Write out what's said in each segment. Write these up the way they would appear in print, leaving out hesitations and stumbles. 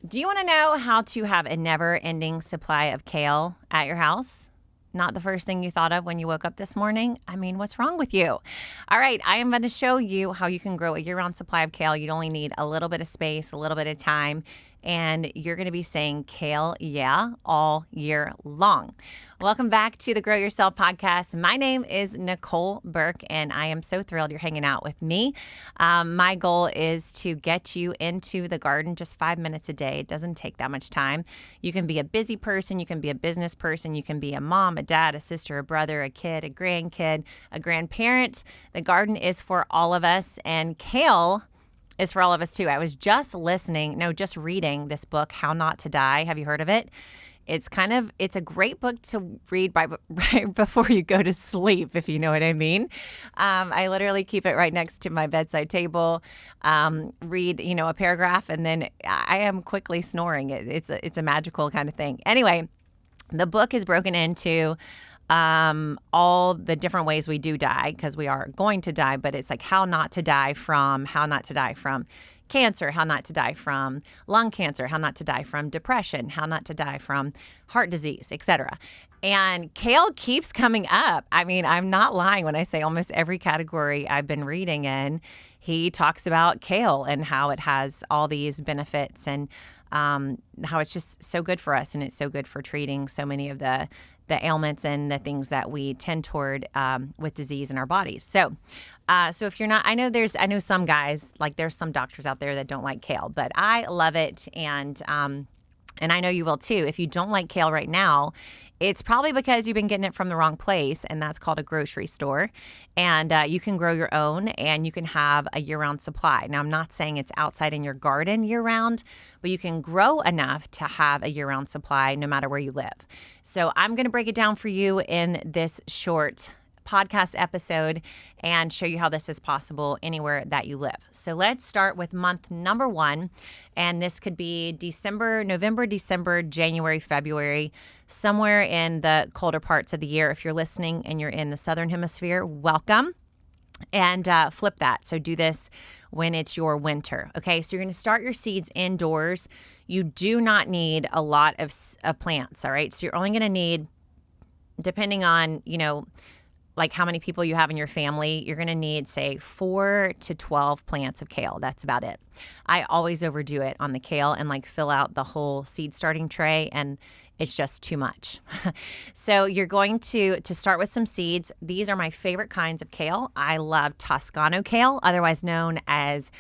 Do you want to know how to have a never-ending supply of kale at your house? Not the first thing you thought of when you woke up this morning? I mean, what's wrong with you? All right, I am going to show you how you can grow a year-round supply of kale. You only need a little bit of space, a little bit of time, and you're going to be saying kale, yeah, all year long. Welcome back to the Grow Yourself podcast. My name is Nicole Burke, and I am so thrilled you're hanging out with me. My goal is to get you into the garden just 5 minutes a day. It doesn't take that much time. You can be a busy person. You can be a business person. You can be a mom, a dad, a sister, a brother, a kid, a grandkid, a grandparent. The garden is for all of us, and kale is for all of us too. I was just reading this book, How Not to Die. Have you heard of it? It's a great book to read right before you go to sleep, if you know what I mean. I literally keep it right next to my bedside table, read, a paragraph, and then I am quickly snoring. It's a magical kind of thing. Anyway, the book is broken into all the different ways we do die, because we are going to die, but it's like how not to die from cancer, how not to die from lung cancer, how not to die from depression, how not to die from heart disease, etc. And kale keeps coming up. I mean, I'm not lying when I say almost every category I've been reading in, he talks about kale and how it has all these benefits and how it's just so good for us, and it's so good for treating so many of the ailments and the things that we tend toward with disease in our bodies. So if you're not, I know some guys, like there's some doctors out there that don't like kale, but I love it. And I know you will too. If you don't like kale right now, it's probably because you've been getting it from the wrong place, and that's called a grocery store. And you can grow your own, and you can have a year-round supply. Now, I'm not saying it's outside in your garden year-round, but you can grow enough to have a year-round supply no matter where you live. So I'm going to break it down for you in this short podcast episode and show you how this is possible anywhere that you live. So let's start with month number 1. And this could be November, December, January, February, somewhere in the colder parts of the year. If you're listening and you're in the Southern Hemisphere, welcome. And flip that. So do this when it's your winter. Okay, so you're going to start your seeds indoors. You do not need a lot of plants, all right? So you're only going to need, depending on, like how many people you have in your family, you're going to need, say, 4 to 12 plants of kale. That's about it. I always overdo it on the kale and like fill out the whole seed starting tray, and it's just too much. So you're going to start with some seeds. These are my favorite kinds of kale. I love Toscano kale, otherwise known as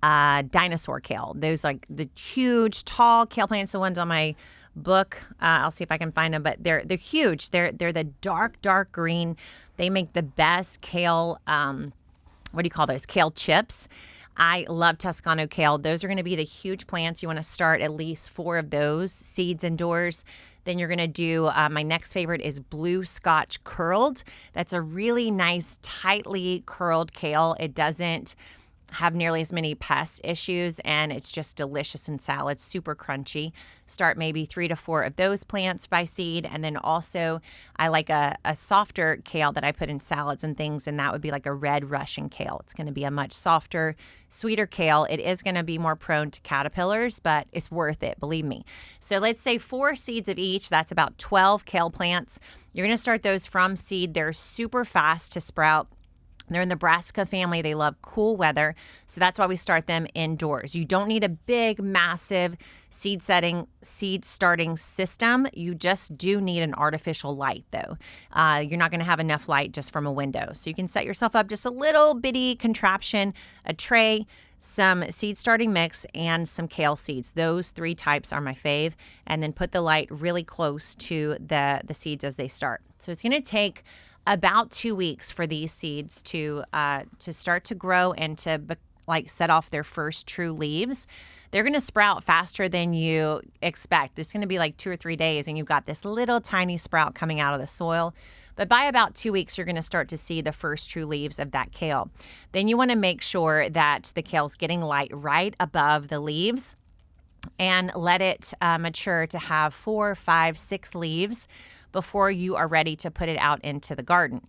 dinosaur kale. Those like the huge, tall kale plants, the ones on my book. I'll see if I can find them, but they're huge. They're the dark green. They make the best kale. What do you call those? Kale chips. I love Toscano kale. Those are going to be the huge plants. You want to start at least 4 of those seeds indoors. Then you're going to do, my next favorite is blue Scotch curled. That's a really nice, tightly curled kale. It doesn't have nearly as many pest issues, and it's just delicious in salads, super crunchy. Start maybe 3 to 4 of those plants by seed. And then also I like a softer kale that I put in salads and things, and that would be like a red Russian kale. It's going to be a much softer, sweeter kale. It is going to be more prone to caterpillars, but it's worth it, believe me. So let's say 4 seeds of each. That's about 12 kale plants. You're going to start those from seed. They're super fast to sprout. They're in the brassica family. They love cool weather. So that's why we start them indoors. You don't need a big, massive seed starting system. You just do need an artificial light, though. You're not going to have enough light just from a window. So you can set yourself up just a little bitty contraption, a tray, some seed starting mix, and some kale seeds. Those 3 types are my fave. And then put the light really close to the seeds as they start. So it's going to take about 2 weeks for these seeds to start to grow and to set off their first true leaves. They're going to sprout faster than you expect. It's going to be like 2 or 3 days, and you've got this little tiny sprout coming out of the soil. But by about 2 weeks, you're going to start to see the first true leaves of that kale. Then you want to make sure that the kale's getting light right above the leaves, and let it mature to have 4, 5, 6 leaves before you are ready to put it out into the garden.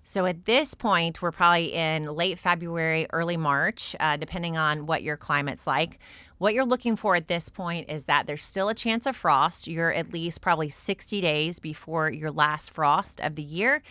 So at this point, we're probably in late February, early March, depending on what your climate's like. What you're looking for at this point is that there's still a chance of frost. You're at least probably 60 days before your last frost of the year.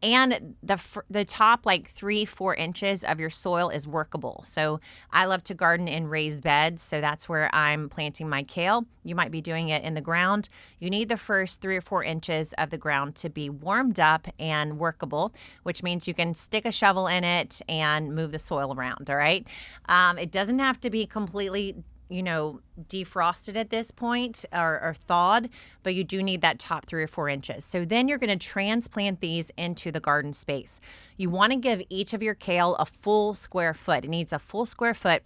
And the top like 3-4 inches of your soil is workable. So I love to garden in raised beds. So that's where I'm planting my kale. You might be doing it in the ground. You need the first 3 or 4 inches of the ground to be warmed up and workable, which means you can stick a shovel in it and move the soil around. All right. It doesn't have to be completely defrosted at this point or thawed, but you do need that top 3 or 4 inches. So then you're going to transplant these into the garden space. You want to give each of your kale a full square foot. It needs a full square foot.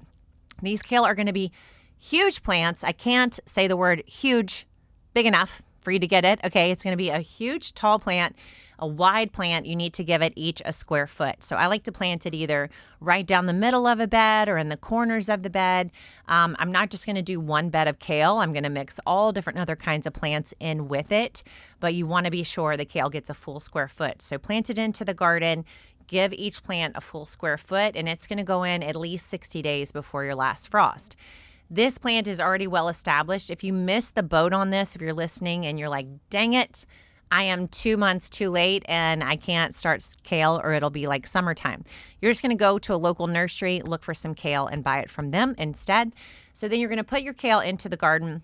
These kale are going to be huge plants. I can't say the word huge big enough for you to get it. Okay, it's going to be a huge tall plant, a wide plant. You need to give it each a square foot. So I like to plant it either right down the middle of a bed or in the corners of the bed. I'm not just going to do one bed of kale. I'm going to mix all different other kinds of plants in with it, but you want to be sure the kale gets a full square foot. So plant it into the garden. Give each plant a full square foot, and it's going to go in at least 60 days before your last frost. This plant is already well established. If you missed the boat on this, if you're listening and you're like, dang it, I am 2 months too late and I can't start kale or it'll be like summertime. You're just going to go to a local nursery, look for some kale and buy it from them instead. So then you're going to put your kale into the garden.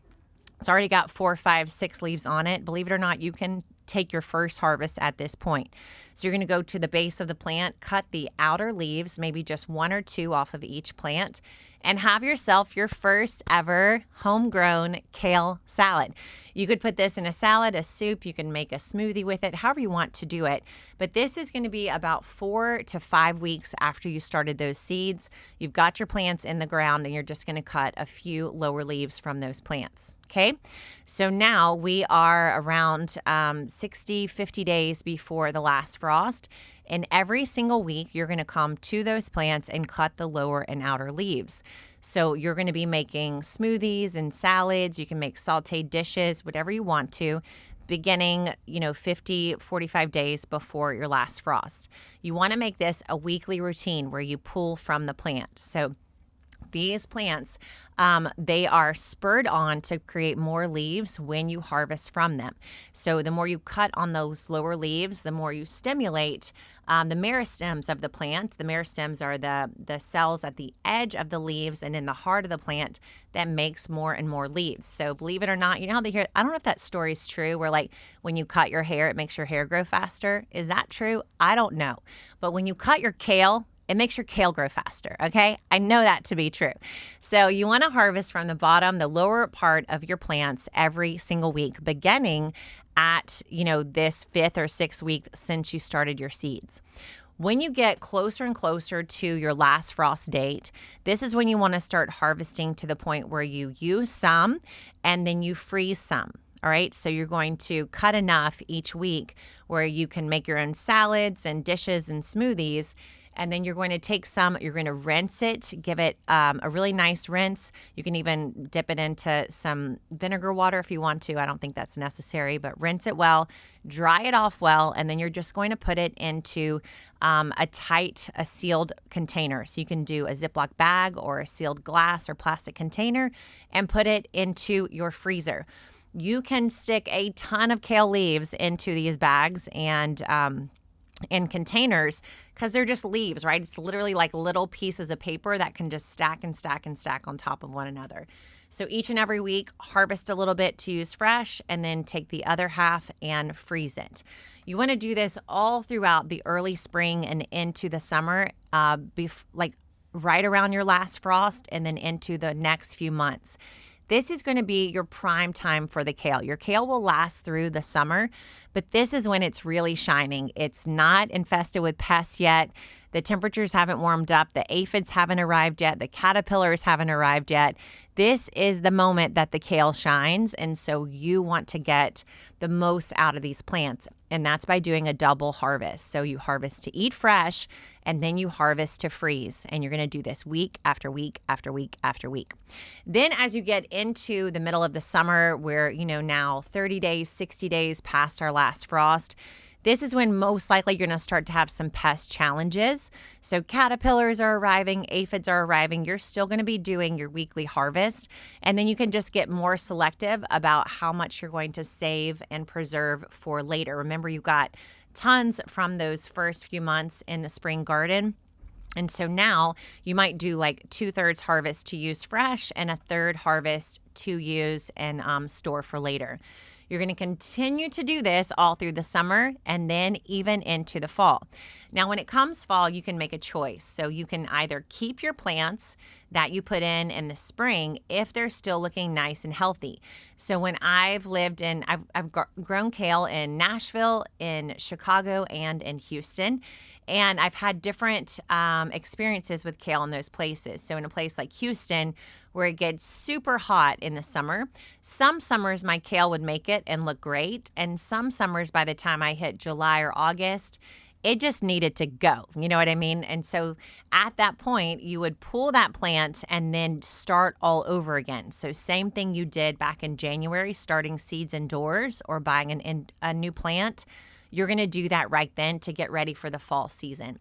It's already got 4, 5, 6 leaves on it. Believe it or not, you can take your first harvest at this point. So you're going to go to the base of the plant, cut the outer leaves, maybe just 1 or 2 off of each plant, and have yourself your first ever homegrown kale salad. You could put this in a salad, a soup, you can make a smoothie with it, however you want to do it. But this is going to be about 4 to 5 weeks after you started those seeds. You've got your plants in the ground and you're just going to cut a few lower leaves from those plants. Okay, so now we are around 60, 50 days before the last frost. And every single week, you're going to come to those plants and cut the lower and outer leaves. So you're going to be making smoothies and salads. You can make sauteed dishes, whatever you want to, beginning, 50, 45 days before your last frost. You want to make this a weekly routine where you pull from the plant. So these plants, they are spurred on to create more leaves when you harvest from them. So the more you cut on those lower leaves, the more you stimulate the meristems of the plant. The meristems are the cells at the edge of the leaves and in the heart of the plant that makes more and more leaves. So believe it or not, you know how they hear, I don't know if that story is true, where like when you cut your hair, it makes your hair grow faster. Is that true? I don't know. But when you cut your kale, it makes your kale grow faster, okay? I know that to be true. So you want to harvest from the bottom, the lower part of your plants every single week, beginning at, this 5th or 6th week since you started your seeds. When you get closer and closer to your last frost date, this is when you want to start harvesting to the point where you use some and then you freeze some. All right, so you're going to cut enough each week where you can make your own salads and dishes and smoothies. And then you're going to take some, you're going to rinse it, give it a really nice rinse. You can even dip it into some vinegar water if you want to. I don't think that's necessary, but rinse it well, dry it off well, and then you're just going to put it into a sealed container. So you can do a Ziploc bag or a sealed glass or plastic container and put it into your freezer. You can stick a ton of kale leaves into these bags and in containers because they're just leaves, right? It's literally like little pieces of paper that can just stack and stack and stack on top of one another. So each and every week, harvest a little bit to use fresh and then take the other half and freeze it. You want to do this all throughout the early spring and into the summer, like right around your last frost and then into the next few months. This is going to be your prime time for the kale. Your kale will last through the summer, but this is when it's really shining. It's not infested with pests yet. The temperatures haven't warmed up. The aphids haven't arrived yet. The caterpillars haven't arrived yet. This is the moment that the kale shines, and so you want to get the most out of these plants, and that's by doing a double harvest. So you harvest to eat fresh, and then you harvest to freeze, and you're going to do this week after week after week after week. Then as you get into the middle of the summer, where now 30 days, 60 days past our last frost, This is when most likely you're going to start to have some pest challenges. So caterpillars are arriving, aphids are arriving. You're still going to be doing your weekly harvest. And then you can just get more selective about how much you're going to save and preserve for later. Remember, you got tons from those first few months in the spring garden. And so now you might do like 2/3 harvest to use fresh and 1/3 harvest to use and store for later. You're going to continue to do this all through the summer and then even into the fall. Now, when it comes fall, you can make a choice. So you can either keep your plants that you put in the spring if they're still looking nice and healthy. So when I've grown kale in Nashville, in Chicago, and in Houston. And I've had different experiences with kale in those places. So in a place like Houston, where it gets super hot in the summer, some summers my kale would make it and look great. And some summers, by the time I hit July or August, it just needed to go. You know what I mean? And so at that point, you would pull that plant and then start all over again. So same thing you did back in January, starting seeds indoors or buying a new plant. You're going to do that right then to get ready for the fall season.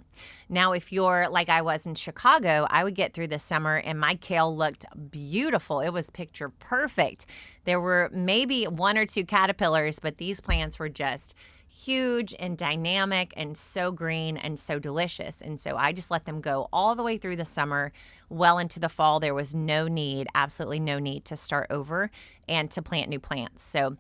Now, if you're like I was in Chicago, I would get through the summer and my kale looked beautiful. It was picture perfect. There were maybe 1 or 2 caterpillars, but these plants were just huge and dynamic and so green and so delicious. And so I just let them go all the way through the summer, well into the fall. There was no need, absolutely no need to start over and to plant new plants. So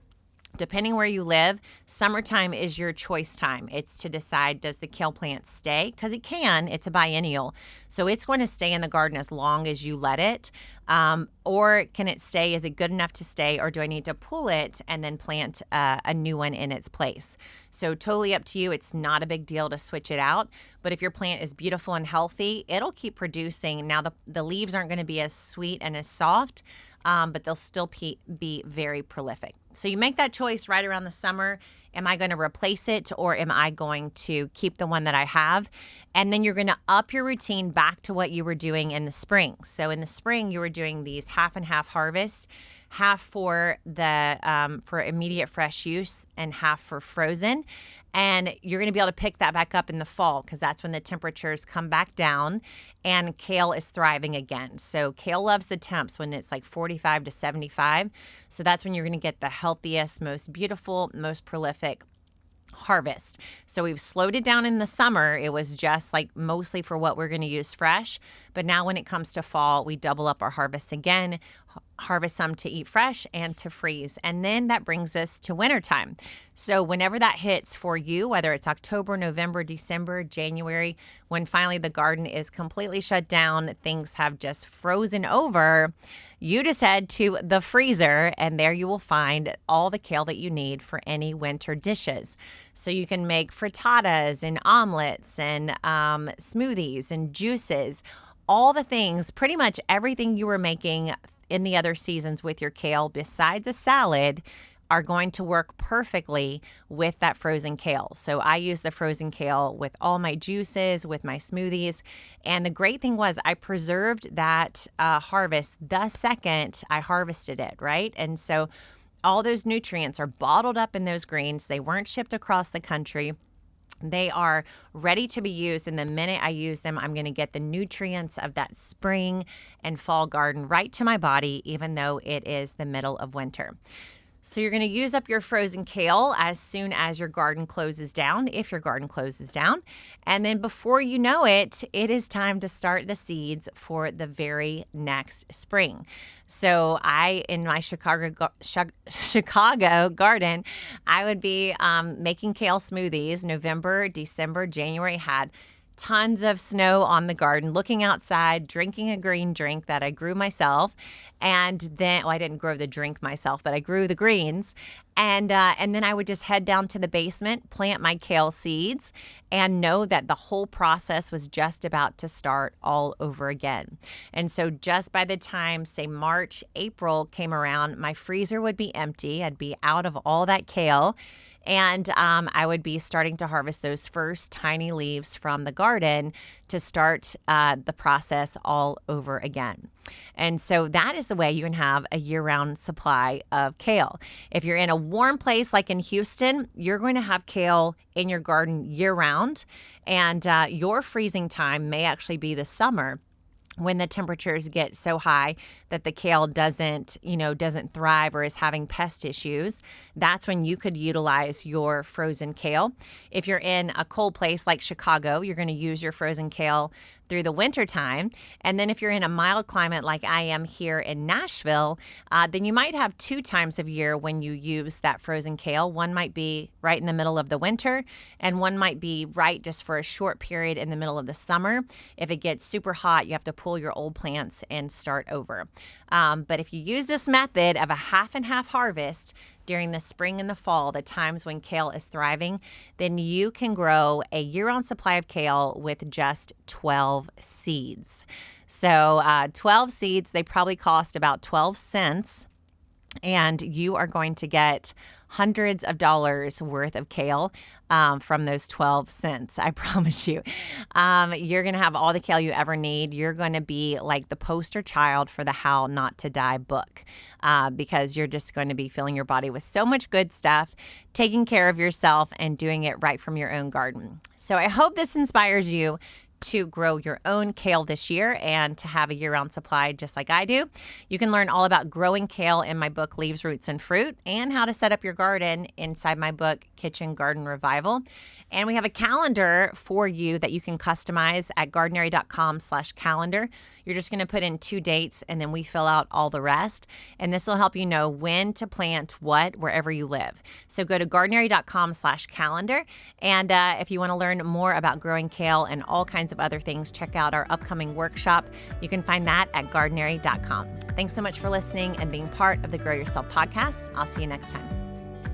depending where you live, summertime is your choice time. It's to decide, does the kale plant stay? Because it can. It's a biennial. So it's going to stay in the garden as long as you let it. Or can it stay? Is it good enough to stay? Or do I need to pull it and then plant a new one in its place? So totally up to you. It's not a big deal to switch it out. But if your plant is beautiful and healthy, it'll keep producing. Now, the leaves aren't going to be as sweet and as soft, but they'll still be very prolific. So you make that choice right around the summer. Am I going to replace it or am I going to keep the one that I have? And then you're going to up your routine back to what you were doing in the spring. So in the spring, you were doing these half and half harvest, half for for immediate fresh use and half for frozen. And you're going to be able to pick that back up in the fall because that's when the temperatures come back down and kale is thriving again. So kale loves the temps when it's like 45 to 75. So that's when you're going to get the healthiest, most beautiful, most prolific harvest. So we've slowed it down in the summer. It was just like mostly for what we're going to use fresh. But now when it comes to fall, we double up our harvest again, harvest some to eat fresh and to freeze. And then that brings us to wintertime. So whenever that hits for you, whether it's October, November, December, January, when finally the garden is completely shut down, things have just frozen over, you just head to the freezer and there you will find all the kale that you need for any winter dishes. So you can make frittatas and omelets and smoothies and juices, all the things, pretty much everything you were making in the other seasons with your kale besides a salad are going to work perfectly with that frozen kale. So I use the frozen kale with all my juices, with my smoothies. And the great thing was I preserved that harvest the second I harvested it, right? And so all those nutrients are bottled up in those greens. They weren't shipped across the country. They are ready to be used. And the minute I use them, I'm going to get the nutrients of that spring and fall garden right to my body, even though it is the middle of winter. So you're going to use up your frozen kale as soon as your garden closes down, if your garden closes down. And then before you know it, it is time to start the seeds for the very next spring. So in my Chicago garden, I would be making kale smoothies. November, December, January had tons of snow on the garden, looking outside, drinking a green drink that I grew myself. And then, I didn't grow the drink myself, but I grew the greens. And then I would just head down to the basement, plant my kale seeds, and know that the whole process was just about to start all over again. And so just by the time, say, March, April came around, my freezer would be empty. I'd be out of all that kale. And I would be starting to harvest those first tiny leaves from the garden to start the process all over again. And so that is the way you can have a year-round supply of kale. If you're in a warm place like in Houston, you're going to have kale in your garden year-round, and your freezing time may actually be the summer, when the temperatures get so high that the kale doesn't thrive or is having pest issues. That's when you could utilize your frozen kale. If you're in a cold place like Chicago, you're going to use your frozen kale through the winter time. And then if you're in a mild climate like I am here in Nashville, then you might have 2 times of year when you use that frozen kale. One might be right in the middle of the winter, and one might be right just for a short period in the middle of the summer. If it gets super hot, you have to pull your old plants and start over. But if you use this method of a half and half harvest during the spring and the fall, the times when kale is thriving, then you can grow a year-round supply of kale with just 12 seeds. So 12 seeds, they probably cost about 12 cents. And you are going to get hundreds of dollars worth of kale from those 12 cents. I promise you. You're going to have all the kale you ever need. You're going to be like the poster child for the How Not to Die book, because you're just going to be filling your body with so much good stuff, taking care of yourself, and doing it right from your own garden. So I hope this inspires you to grow your own kale this year and to have a year-round supply just like I do. You can learn all about growing kale in my book, Leaves, Roots, and Fruit, and how to set up your garden inside my book, Kitchen Garden Revival. And we have a calendar for you that you can customize at gardenary.com/calendar. You're just going to put in 2 dates, and then we fill out all the rest. And this will help you know when to plant what wherever you live. So go to gardenary.com/calendar. And if you want to learn more about growing kale and all kinds of other things, check out our upcoming workshop. You can find that at gardenary.com. Thanks so much for listening and being part of the Grow Yourself podcast. I'll see you next time.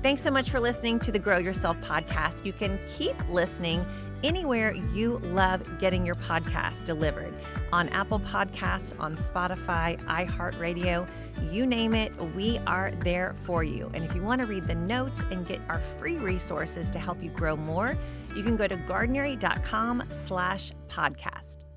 Thanks so much for listening to the Grow Yourself podcast. You can keep listening anywhere you love getting your podcast delivered. On Apple Podcasts, on Spotify, iHeartRadio, you name it, we are there for you. And if you want to read the notes and get our free resources to help you grow more, you can go to gardenary.com/podcast.